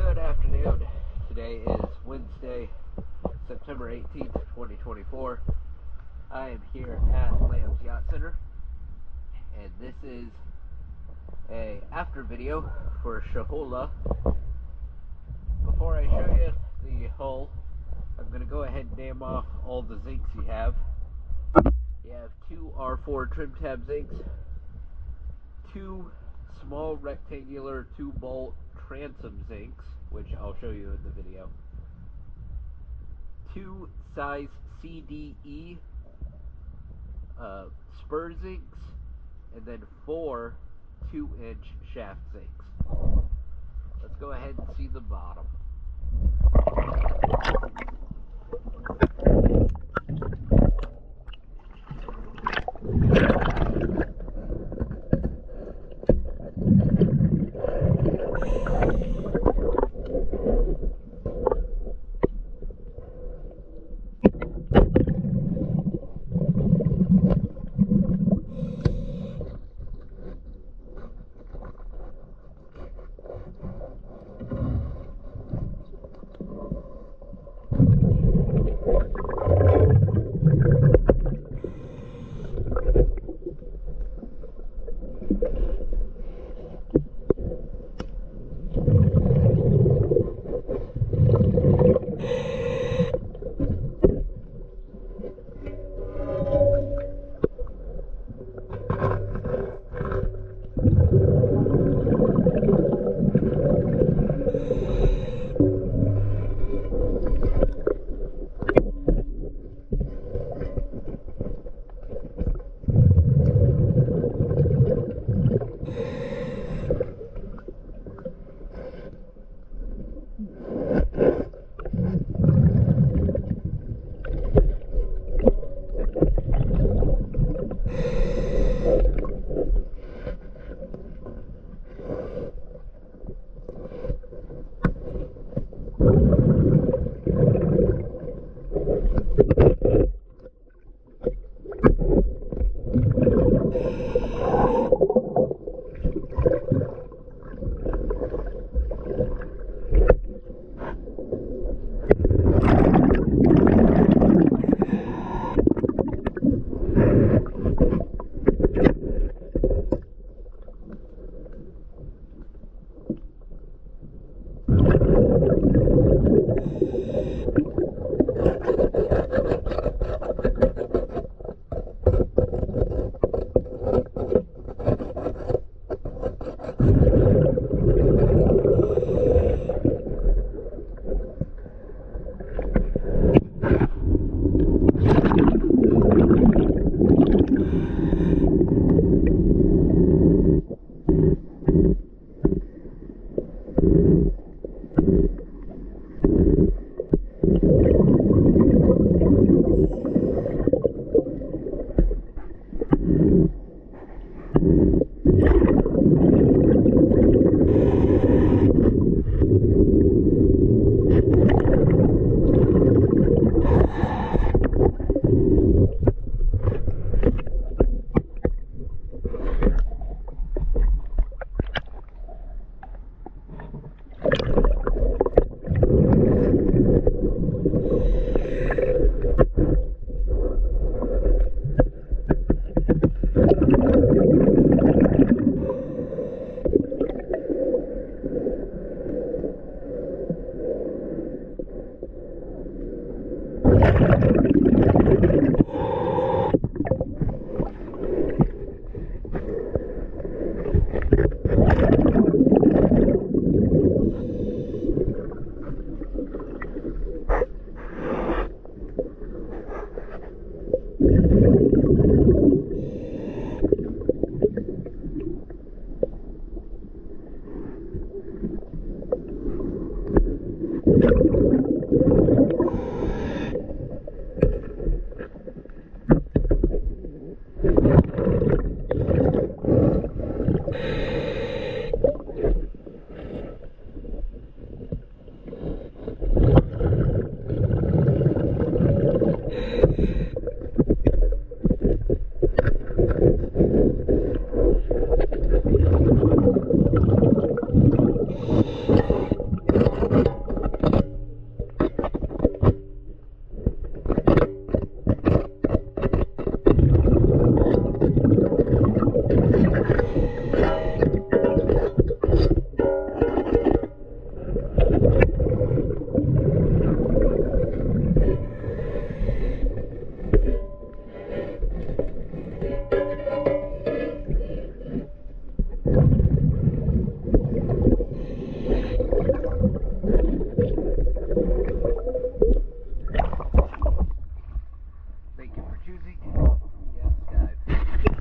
Good afternoon. Today is Wednesday, September 18th, 2024. I am here at Lamb's Yacht Center, and this is a after video for Shohola. Before I show you the hull, I'm going to go ahead and name off all the zincs you have. You have 2 R4 trim tab zincs, 2 small rectangular 2-bolt transom zincs, which I'll show you in the video, 2 size CDE spur zincs, and then 4 2-inch shaft zincs. Let's go ahead and see the bottom.